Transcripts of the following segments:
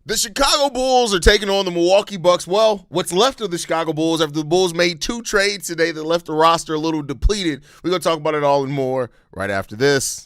The Chicago Bulls are taking on the Milwaukee Bucks. Well, what's left of the Chicago Bulls after the Bulls made 2 trades today that left the roster a little depleted. We're going to talk about it all and more right after this.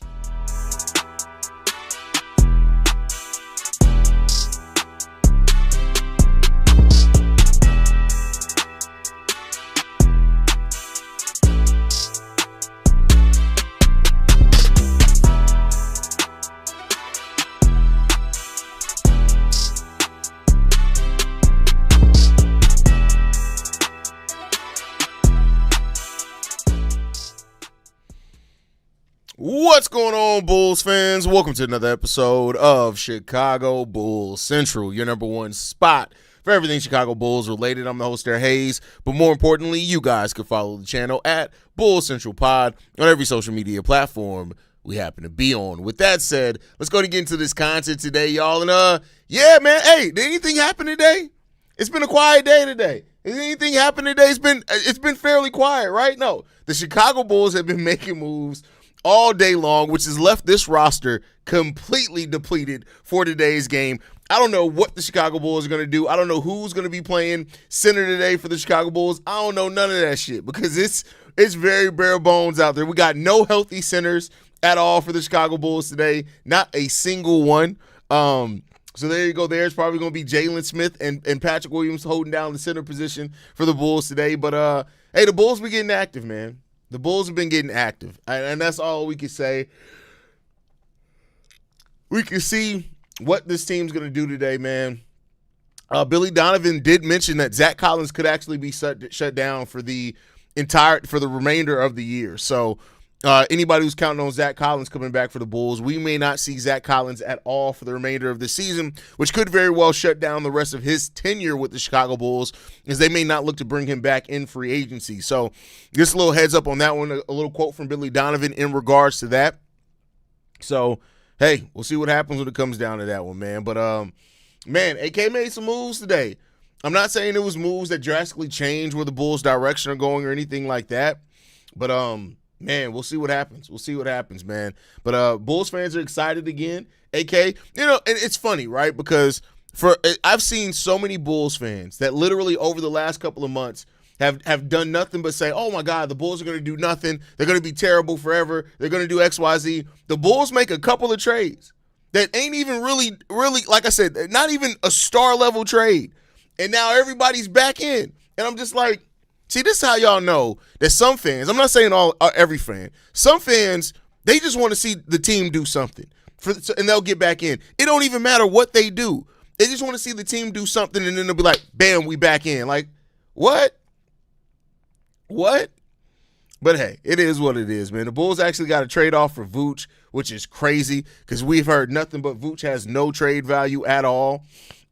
What's going on, Bulls fans? Welcome to another episode of Chicago Bulls Central, your number one spot for everything Chicago Bulls related. I'm the host there, Haize, but more importantly, you guys can follow the channel at Bulls Central Pod on every social media platform we happen to be on. With that said, let's go to get into this content today, y'all. And yeah, man, hey, did anything happen today? It's been a quiet day today. Did anything happen today? It's been fairly quiet, right? No, the Chicago Bulls have been making moves all day long, which has left this roster completely depleted for today's game. I don't know what the Chicago Bulls are going to do. I don't know who's going to be playing center today for the Chicago Bulls. I don't know none of that shit because it's very bare bones out there. We got no healthy centers at all for the Chicago Bulls today, not a single one. So there you go. There's probably going to be Jalen Smith and Patrick Williams holding down the center position for the Bulls today. But, hey, the Bulls be getting active, man. The Bulls have been getting active, and that's all we can say. We can see what this team's going to do today, man. Billy Donovan did mention that Zach Collins could actually be shut down for the remainder of the year. So anybody who's counting on Zach Collins coming back for the Bulls, we may not see Zach Collins at all for the remainder of the season, which could very well shut down the rest of his tenure with the Chicago Bulls, as they may not look to bring him back in free agency. So just a little heads up on that one, a little quote from Billy Donovan in regards to that. So, hey, we'll see what happens when it comes down to that one, man. But, man, AK made some moves today. I'm not saying it was moves that drastically changed where the Bulls' direction are going or anything like that, but, man, we'll see what happens. We'll see what happens, man. But Bulls fans are excited again. AK, you know, and it's funny, right? Because I've seen so many Bulls fans that literally over the last couple of months have done nothing but say, oh, my God, the Bulls are going to do nothing. They're going to be terrible forever. They're going to do X, Y, Z. The Bulls make a couple of trades that ain't even really, like I said, not even a star-level trade. And now everybody's back in. And I'm just like, see, this is how y'all know that some fans, I'm not saying every fan, some fans, they just want to see the team do something, and they'll get back in. It don't even matter what they do. They just want to see the team do something, and then they'll be like, bam, we back in. Like, what? What? But, hey, it is what it is, man. The Bulls actually got a trade-off for Vooch, which is crazy because we've heard nothing but Vooch has no trade value at all,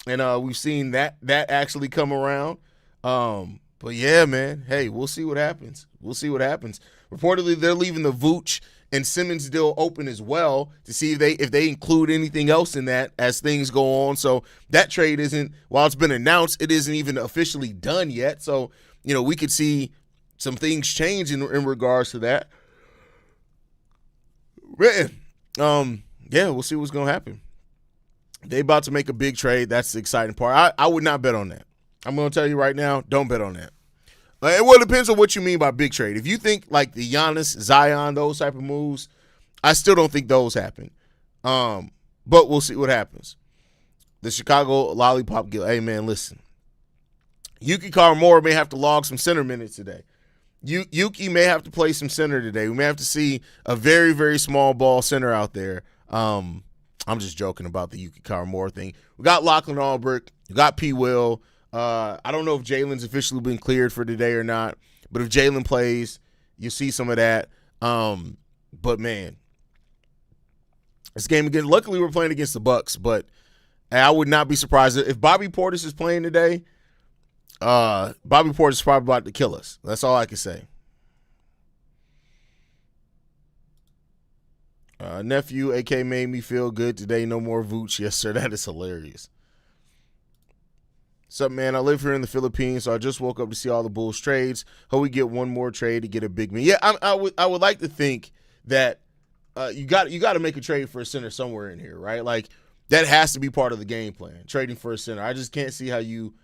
and we've seen that actually come around. But, yeah, man, hey, we'll see what happens. We'll see what happens. Reportedly, they're leaving the Vooch and Simmons deal open as well to see if they include anything else in that as things go on. So that trade isn't, while it's been announced, it isn't even officially done yet. So, you know, we could see some things change in regards to that. Yeah, we'll see what's going to happen. They about to make a big trade. That's the exciting part. I would not bet on that. I'm going to tell you right now, don't bet on that. Well, it depends on what you mean by big trade. If you think like the Giannis, Zion, those type of moves, I still don't think those happen. But we'll see what happens. The Chicago Lollipop Guild. Hey, man, listen. Yuki Karamora may have to log some center minutes today. Yuki may have to play some center today. We may have to see a very, very small ball center out there. I'm just joking about the Yuki Karamora thing. We got Lachlan Albrecht. We got P. Will. I don't know if Jalen's officially been cleared for today or not, but if Jalen plays, you'll see some of that. But, man, this game again, luckily we're playing against the Bucks, but I would not be surprised if Bobby Portis is playing today. Bobby Portis is probably about to kill us. That's all I can say. Nephew, AK made me feel good today. No more Vooch. Yes, sir. That is hilarious. What's up, man? I live here in the Philippines, so I just woke up to see all the Bulls trades. Hope we get one more trade to get a big man. Yeah, I would like to think that you got to make a trade for a center somewhere in here, right? Like That has to be part of the game plan, trading for a center. I just can't see how you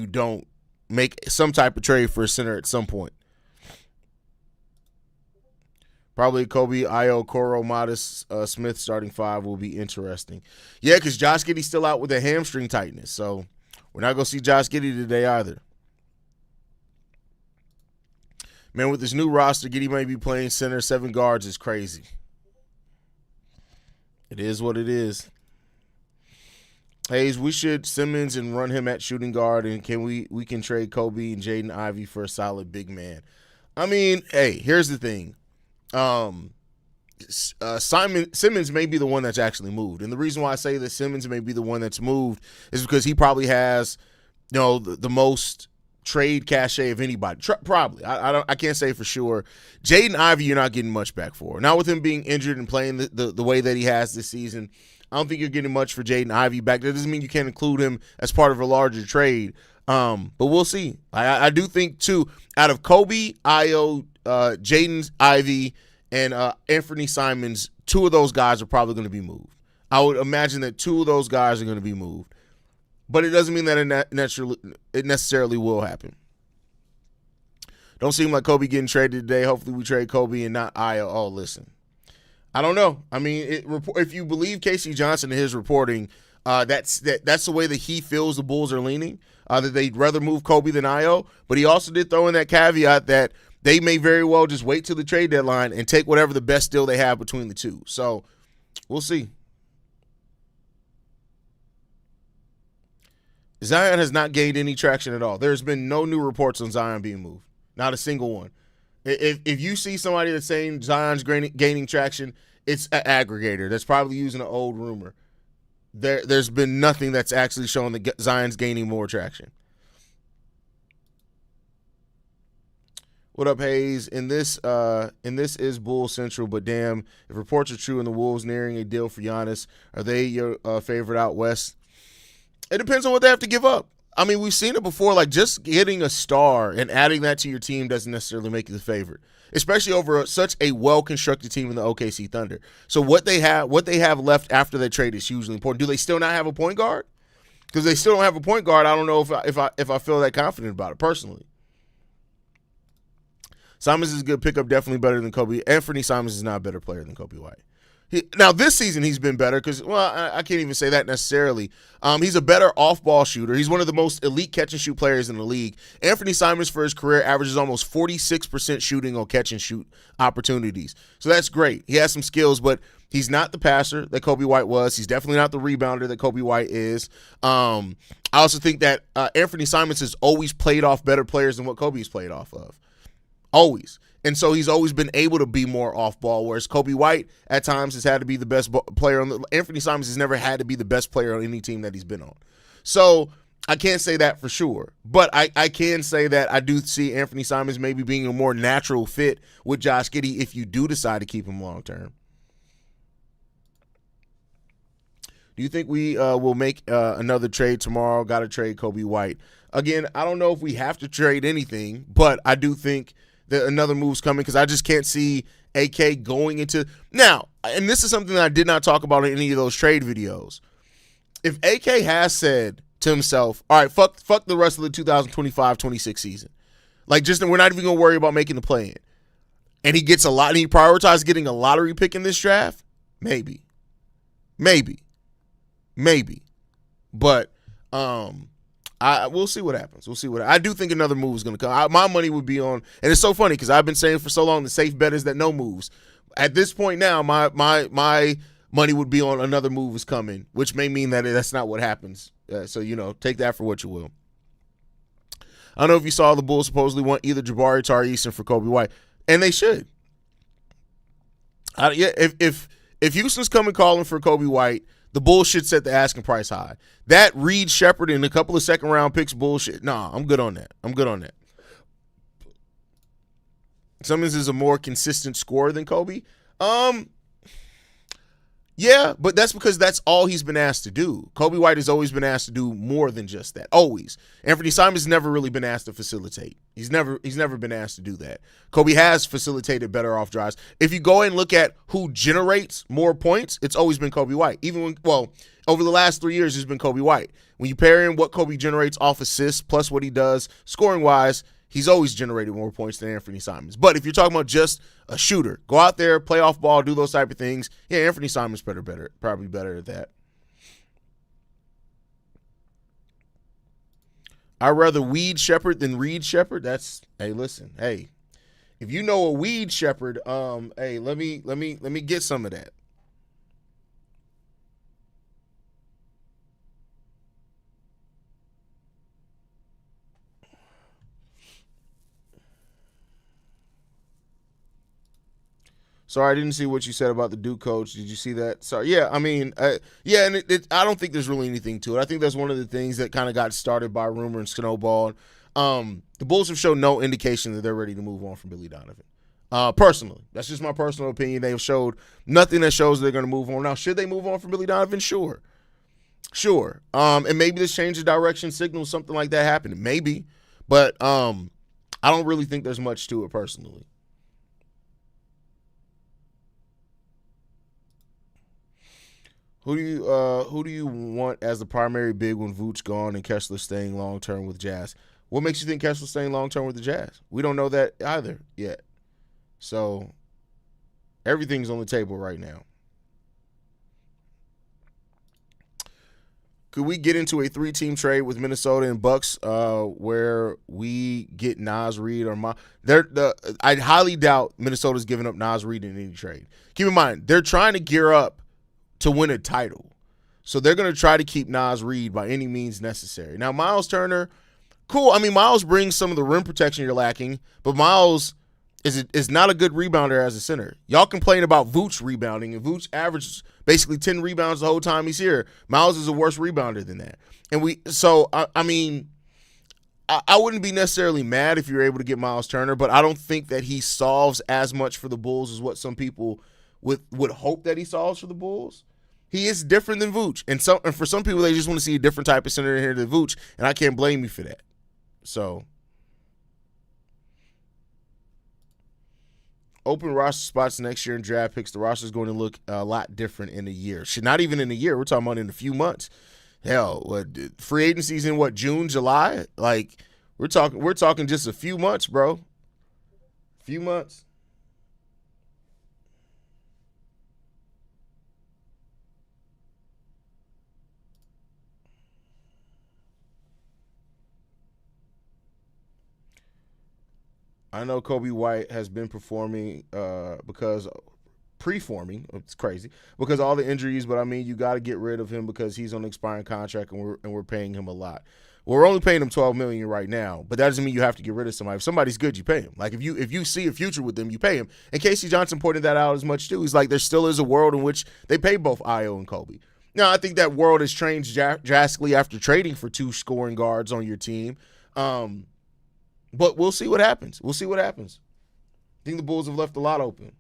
don't make some type of trade for a center at some point. Probably Kobe, Io, Coro, Modest, Smith starting 5 will be interesting. Yeah, because Josh Giddey's still out with a hamstring tightness, so we're not going to see Josh Giddey today either. Man, with this new roster, Giddey may be playing center. 7 guards is crazy. It is what it is. Haize, we should Simmons and run him at shooting guard, and we can trade Kobe and Jaden Ivey for a solid big man. I mean, hey, here's the thing. Simmons may be the one that's actually moved, and the reason why I say that Simmons may be the one that's moved is because he probably has, the most trade cachet of anybody. Probably, I can't say for sure. Jaden Ivey, you're not getting much back for. Not with him being injured and playing the way that he has this season. I don't think you're getting much for Jaden Ivey back. That doesn't mean you can't include him as part of a larger trade. But we'll see. I do think too, out of Kobe, Io, Jaden Ivey, and Anthony Simons, 2 of those guys are probably going to be moved. I would imagine that 2 of those guys are going to be moved. But it doesn't mean that it necessarily will happen. Don't seem like Kobe getting traded today. Hopefully we trade Kobe and not Io. Oh, listen. I don't know. I mean, if you believe Casey Johnson and his reporting, that's the way that he feels the Bulls are leaning, that they'd rather move Kobe than Io. But he also did throw in that caveat that they may very well just wait till the trade deadline and take whatever the best deal they have between the two. So we'll see. Zion has not gained any traction at all. There's been no new reports on Zion being moved. Not a single one. If you see somebody that's saying Zion's gaining traction, it's an aggregator that's probably using an old rumor. There's been nothing that's actually showing that Zion's gaining more traction. What up, Haize? In this is Bull Central, but damn, if reports are true and the Wolves nearing a deal for Giannis, are they your favorite out west? It depends on what they have to give up. I mean, we've seen it before. Like, just getting a star and adding that to your team doesn't necessarily make you the favorite, especially over such a well-constructed team in the OKC Thunder. So what they have left after they trade is hugely important. Do they still not have a point guard? Because they still don't have a point guard. I don't know if I feel that confident about it personally. Simons is a good pickup, definitely better than Kobe. Anthony Simons is not a better player than Kobe White. Now, this season he's been better because, well, I can't even say that necessarily. He's a better off-ball shooter. He's one of the most elite catch-and-shoot players in the league. Anthony Simons, for his career, averages almost 46% shooting on catch-and-shoot opportunities. So that's great. He has some skills, but he's not the passer that Kobe White was. He's definitely not the rebounder that Kobe White is. I also think that Anthony Simons has always played off better players than what Kobe's played off of. Always. And so he's always been able to be more off ball, whereas Kobe White at times has had to be the best player on the – Anthony Simons has never had to be the best player on any team that he's been on. So I can't say that for sure. But I can say that I do see Anthony Simons maybe being a more natural fit with Josh Giddey if you do decide to keep him long term. Do you think we will make another trade tomorrow? Got to trade Kobe White. Again, I don't know if we have to trade anything, but I do think – that another move's coming because I just can't see AK going into – now, and this is something that I did not talk about in any of those trade videos. If AK has said to himself, all right, fuck the rest of the 2025-26 season. Like, just we're not even going to worry about making the play-in. And he gets a lot – and he prioritized getting a lottery pick in this draft, maybe. But we'll see what happens. I do think another move is going to come. My money would be on, and it's so funny because I've been saying for so long the safe bet is that no moves. At this point now, my money would be on another move is coming, which may mean that that's not what happens. So, take that for what you will. I don't know if you saw the Bulls supposedly want either Jabari or Tari Eason for Kobe White, and they should. If Houston's coming calling for Kobe White, the Bulls should set the asking price high. That Reed Shepard and a couple of second-round picks bullshit, nah, I'm good on that. Simmons is a more consistent scorer than Kobe. Yeah, but that's because that's all he's been asked to do. Kobe White has always been asked to do more than just that. Always. Anthony Simons never really been asked to facilitate. He's never been asked to do that. Kobe has facilitated better off drives. If you go and look at who generates more points, it's always been Kobe White. Over the last 3 years, it's been Kobe White. When you pair in what Kobe generates off assists plus what he does scoring wise, he's always generated more points than Anthony Simons. But if you're talking about just a shooter, go out there, play off ball, do those type of things, yeah, Anthony Simons probably better at that. I'd rather weed shepherd than reed shepherd. Hey, listen, hey, if you know a weed shepherd, hey, let me get some of that. Sorry, I didn't see what you said about the Duke coach. Did you see that? Sorry. Yeah, I mean, yeah, and I don't think there's really anything to it. I think that's one of the things that kind of got started by rumor and snowballed. The Bulls have shown no indication that they're ready to move on from Billy Donovan. Personally, that's just my personal opinion. They've showed nothing that shows they're going to move on. Now, should they move on from Billy Donovan? Sure. And maybe this change of direction signals something like that happening. Maybe, but I don't really think there's much to it personally. Who do you want as the primary big when Vooch gone and Kessler staying long term with Jazz? What makes you think Kessler's staying long term with the Jazz? We don't know that either yet. So everything's on the table right now. Could we get into a 3-team trade with Minnesota and Bucks where we get Naz Reid or I highly doubt Minnesota's giving up Naz Reid in any trade. Keep in mind, they're trying to gear up to win a title. So they're going to try to keep Naz Reid by any means necessary. Now, Miles Turner, cool. I mean, Miles brings some of the rim protection you're lacking, but Miles is not a good rebounder as a center. Y'all complain about Vooch rebounding, and Vooch averages basically 10 rebounds the whole time he's here. Miles is a worse rebounder than that. I wouldn't be necessarily mad if you're able to get Miles Turner, but I don't think that he solves as much for the Bulls as what some people would hope that he solves for the Bulls. He is different than Vooch. And for some people, they just want to see a different type of center in here than Vooch, and I can't blame you for that. So, open roster spots next year in draft picks. The roster is going to look a lot different in a year. Not even in a year. We're talking about in a few months. Hell, free agency's in June, July? Like, we're talking just a few months, bro. Few months. I know Kobe White has been performing because preforming. It's crazy because all the injuries, but I mean you got to get rid of him because he's on an expiring contract and we're paying him a lot. Well, we're only paying him $12 million right now, but that doesn't mean you have to get rid of somebody. If somebody's good, you pay him. Like if you see a future with them, you pay him. And Casey Johnson pointed that out as much too. He's like there still is a world in which they pay both Io and Kobe. Now I think that world has changed drastically after trading for 2 scoring guards on your team. But we'll see what happens. I think the Bulls have left a lot open.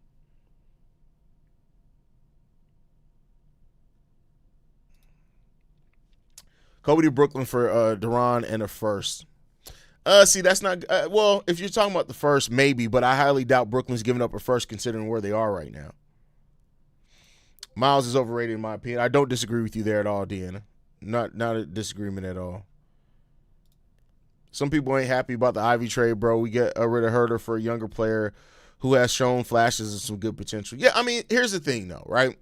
Kobe to Brooklyn for Duran and a first. See, that's not well, if you're talking about the first, maybe, but I highly doubt Brooklyn's giving up a first considering where they are right now. Miles is overrated in my opinion. I don't disagree with you there at all, Deanna. Not a disagreement at all. Some people ain't happy about the Ivy trade, bro. We get rid of Herter for a younger player who has shown flashes of some good potential. Yeah, I mean, here's the thing, though, right?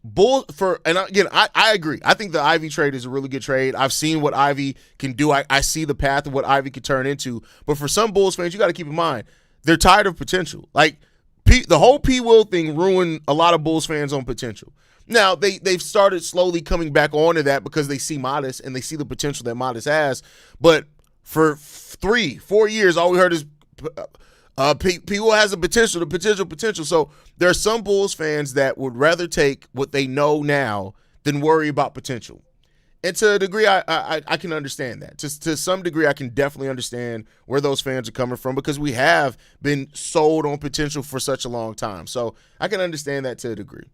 I agree. I think the Ivy trade is a really good trade. I've seen what Ivy can do. I see the path of what Ivy could turn into. But for some Bulls fans, you got to keep in mind, they're tired of potential. Like, the whole P. Will thing ruined a lot of Bulls fans on potential. Now, they've started slowly coming back onto that because they see Modest and they see the potential that Modest has. But for 3-4 years, all we heard is P. Will has the potential. So there are some Bulls fans that would rather take what they know now than worry about potential. And to a degree, I can understand that. To some degree, I can definitely understand where those fans are coming from because we have been sold on potential for such a long time. So I can understand that to a degree.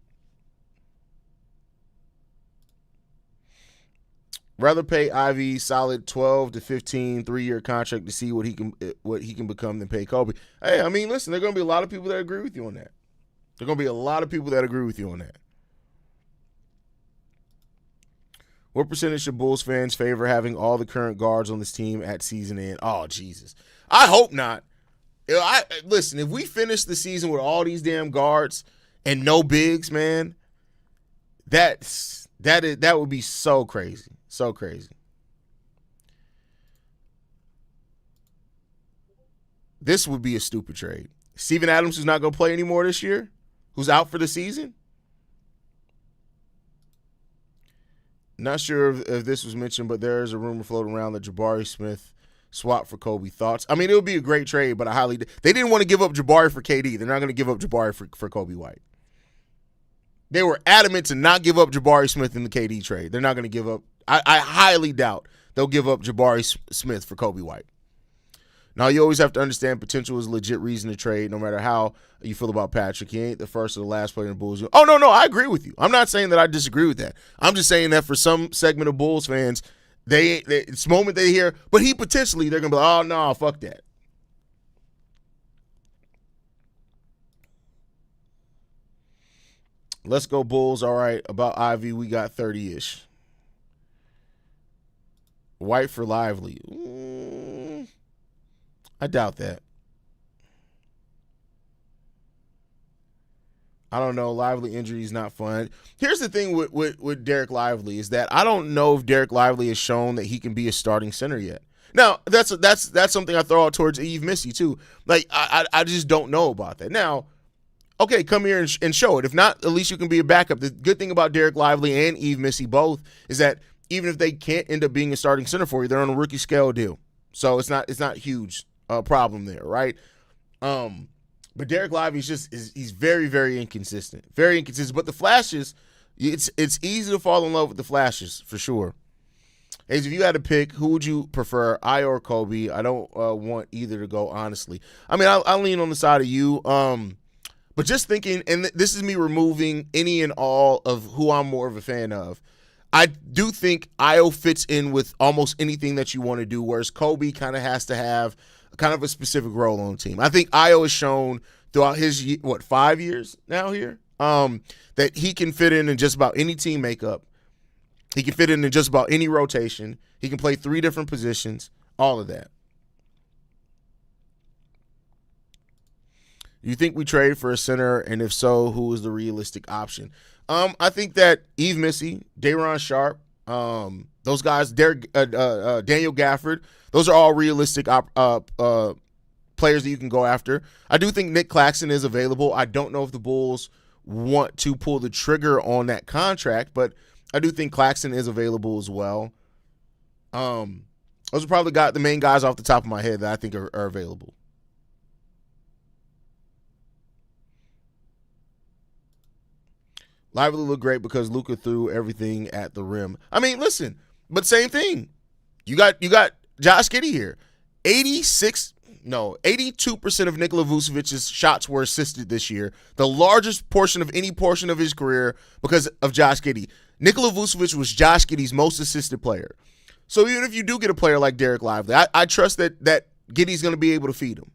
Rather pay Ivy solid 12 to 15 3-year contract to see what he can become than pay Kobe. Hey, I mean, listen, there are going to be a lot of people that agree with you on that. There are going to be a lot of people that agree with you on that. What percentage of Bulls fans favor having all the current guards on this team at season end? Oh, Jesus. I hope not. Listen, if we finish the season with all these damn guards and no bigs, man, that would be so crazy. So crazy. This would be a stupid trade. Steven Adams, who's not going to play anymore this year, who's out for the season. Not sure if this was mentioned, but there is a rumor floating around that Jabari Smith swapped for Kobe. Thoughts? I mean, it would be a great trade, but they didn't want to give up Jabari for KD. They're not going to give up Jabari for Kobe White. They were adamant to not give up Jabari Smith in the KD trade. They're not going to give up. I highly doubt they'll give up Jabari Smith for Kobe White. Now, you always have to understand potential is a legit reason to trade, no matter how you feel about Patrick. He ain't the first or the last player in the Bulls. Oh, no, I agree with you. I'm not saying that I disagree with that. I'm just saying that for some segment of Bulls fans, it's the moment they hear, but he potentially, they're going to be like, oh, no, fuck that. Let's go Bulls. All right, about Ivy, we got 30-ish. White for Lively. I doubt that. I don't know. Lively injury is not fun. Here's the thing with Derek Lively is that I don't know if Derek Lively has shown that he can be a starting center yet. Now, that's something I throw out towards Yves Missi, too. Like, I just don't know about that. Now, okay, come here and show it. If not, at least you can be a backup. The good thing about Derek Lively and Yves Missi both is that even if they can't end up being a starting center for you, they're on a rookie scale deal. So it's not huge problem there, right? But Derek Lively he's very, very inconsistent. Very inconsistent. But the flashes, it's easy to fall in love with the flashes for sure. Haize, if you had to pick, who would you prefer, I or Kobe? I don't want either to go, honestly. I mean, I'll lean on the side of you. But just thinking, and this is me removing any and all of who I'm more of a fan of, I do think Io fits in with almost anything that you want to do, whereas Kobe kind of has to have kind of a specific role on the team. I think Io has shown throughout his, 5 years now here, that he can fit in just about any team makeup. He can fit in just about any rotation. He can play 3 different positions, all of that. You think we trade for a center, and if so, who is the realistic option? I think that Yves Missi, Day'Ron Sharpe, those guys, Daniel Gafford, those are all realistic players that you can go after. I do think Nick Claxton is available. I don't know if the Bulls want to pull the trigger on that contract, but I do think Claxton is available as well. Those are probably the main guys off the top of my head that I think are available. Lively looked great because Luka threw everything at the rim. I mean, listen, but same thing. You got Josh Giddey here. 82% of Nikola Vucevic's shots were assisted this year, the largest portion of any portion of his career because of Josh Giddey. Nikola Vucevic was Josh Giddey's most assisted player. So even if you do get a player like Derek Lively, I trust that Giddey's going to be able to feed him.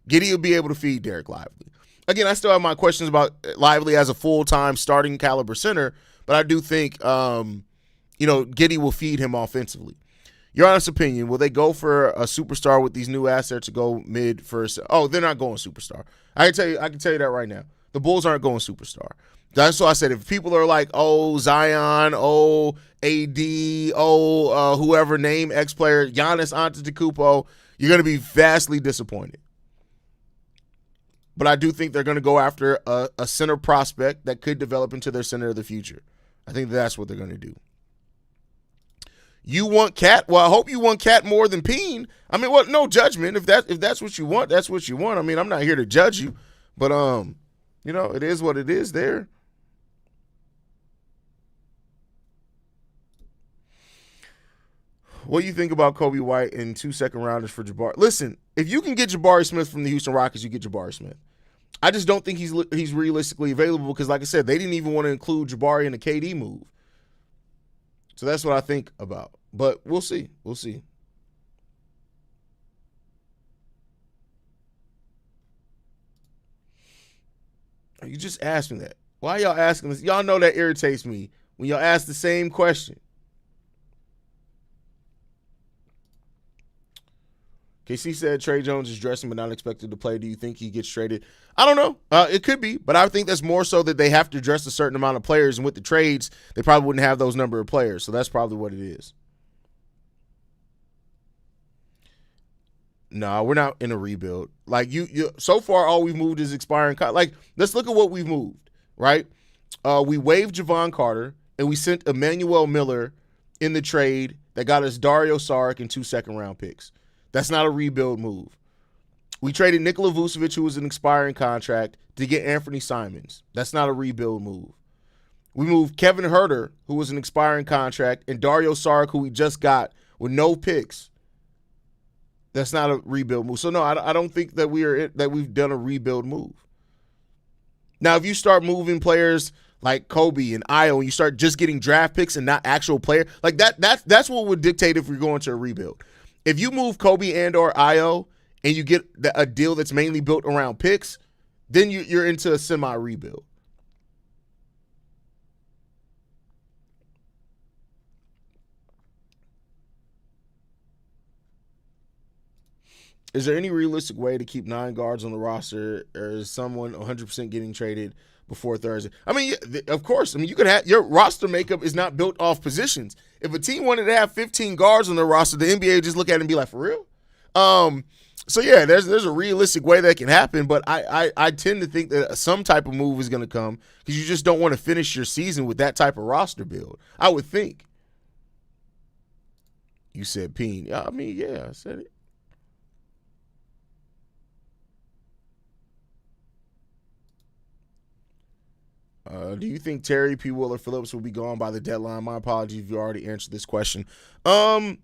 Giddey will be able to feed Derek Lively. Again, I still have my questions about Lively as a full-time starting caliber center, but I do think, Giddey will feed him offensively. Your honest opinion, will they go for a superstar with these new assets to go mid first? Oh, they're not going superstar. I can tell you that right now. The Bulls aren't going superstar. That's why I said if people are like, oh, Zion, oh, AD, oh, whoever, name X player, Giannis Antetokounmpo, you're going to be vastly disappointed. But I do think they're going to go after a center prospect that could develop into their center of the future. I think that's what they're going to do. You want Cat? Well, I hope you want Cat more than Peen. I mean, well, no judgment. If that's what you want, that's what you want. I mean, I'm not here to judge you, but it is what it is there. What do you think about Kobe White and 2 second-rounders for Jabari? Listen, if you can get Jabari Smith from the Houston Rockets, you get Jabari Smith. I just don't think he's realistically available because, like I said, they didn't even want to include Jabari in the KD move. So that's what I think about. But we'll see. We'll see. You just asked me that. Why y'all asking this? Y'all know that irritates me when y'all ask the same question. KC said Trey Jones is dressing but not expected to play. Do you think he gets traded? I don't know. It could be, but I think that's more so that they have to dress a certain amount of players, and with the trades, they probably wouldn't have those number of players. So that's probably what it is. No, we're not in a rebuild. Like you so far, all we've moved is expiring. Like, let's look at what we've moved, right? We waived Javon Carter, and we sent Emmanuel Miller in the trade that got us Dario Saric and 2 second-round picks. That's not a rebuild move. We traded Nikola Vucevic, who was an expiring contract, to get Anthony Simons. That's not a rebuild move. We moved Kevin Huerter, who was an expiring contract, and Dario Saric, who we just got with no picks. That's not a rebuild move. So no, I don't think that we've done a rebuild move. Now, if you start moving players like Kobe and Io, and you start just getting draft picks and not actual player, like that's what would dictate if we're going to a rebuild. If you move Kobe and or Io and you get a deal that's mainly built around picks, then you're into a semi-rebuild. Is there any realistic way to keep 9 guards on the roster, or is someone 100% getting traded before Thursday? I mean, of course. I mean, you could have your roster makeup is not built off positions. If a team wanted to have 15 guards on their roster, the NBA would just look at it and be like, for real? So yeah, there's a realistic way that can happen, but I tend to think that some type of move is going to come because you just don't want to finish your season with that type of roster build. I would think. You said Peen. I mean, yeah, I said it. Do you think Terry P. Willer Phillips will be gone by the deadline? My apologies if you already answered this question. I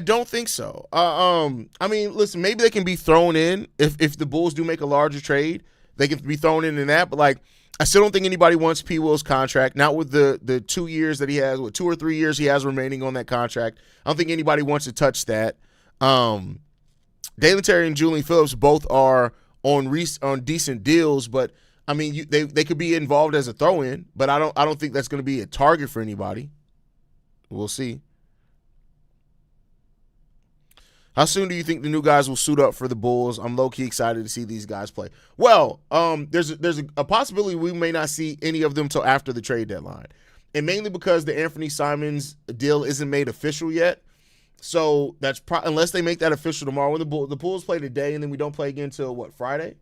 don't think so. I mean, listen, maybe they can be thrown in if the Bulls do make a larger trade. They can be thrown in that. But, like, I still don't think anybody wants P. Will's contract. Not with the 2 years that he has, with 2 or 3 years he has remaining on that contract. I don't think anybody wants to touch that. Dalen Terry and Julian Phillips both are on decent deals, but I mean, they could be involved as a throw-in, but I don't think that's going to be a target for anybody. We'll see. How soon do you think the new guys will suit up for the Bulls? I'm low-key excited to see these guys play. Well, there's a possibility we may not see any of them till after the trade deadline, and mainly because the Anthony Simons deal isn't made official yet. So that's unless they make that official tomorrow. When the Bulls play today, and then we don't play again until what, Friday?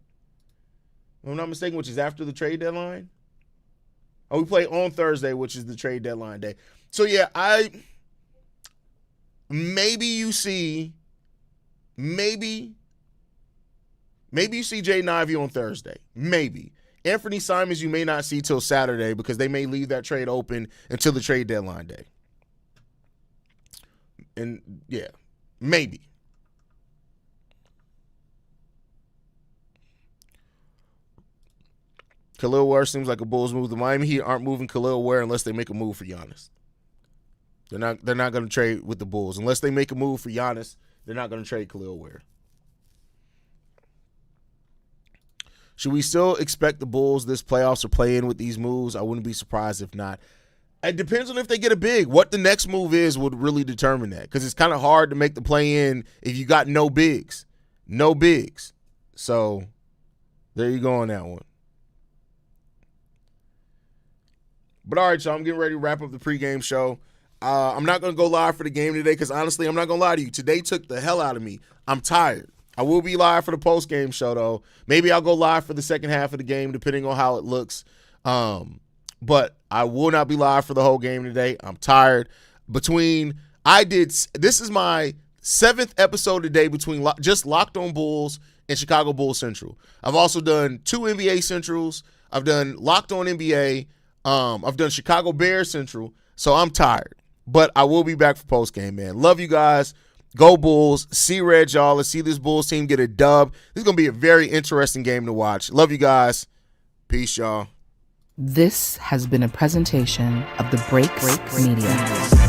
If I'm not mistaken, which is after the trade deadline. Oh, we play on Thursday, which is the trade deadline day. So yeah, maybe you see Jaden Ivey on Thursday. Maybe. Anthony Simons you may not see till Saturday because they may leave that trade open until the trade deadline day. And yeah, maybe. Khalil Ware seems like a Bulls move. The Miami Heat aren't moving Khalil Ware unless they make a move for Giannis. They're not going to trade with the Bulls. Unless they make a move for Giannis, they're not going to trade Khalil Ware. Should we still expect the Bulls this playoffs to play in with these moves? I wouldn't be surprised if not. It depends on if they get a big. What the next move is would really determine that, because it's kind of hard to make the play in if you got no bigs. No bigs. So there you go on that one. But all right, y'all, I'm getting ready to wrap up the pregame show. I'm not going to go live for the game today because, honestly, I'm not going to lie to you. Today took the hell out of me. I'm tired. I will be live for the postgame show, though. Maybe I'll go live for the second half of the game, depending on how it looks. But I will not be live for the whole game today. I'm tired. This is my 7th episode today between just Locked On Bulls and Chicago Bulls Central. I've also done 2 NBA Centrals. I've done Locked On NBA. I've done Chicago Bears Central, so I'm tired. But I will be back for postgame, man. Love you guys. Go Bulls. See red, y'all. Let's see this Bulls team get a dub. This is going to be a very interesting game to watch. Love you guys. Peace, y'all. This has been a presentation of the Break Media.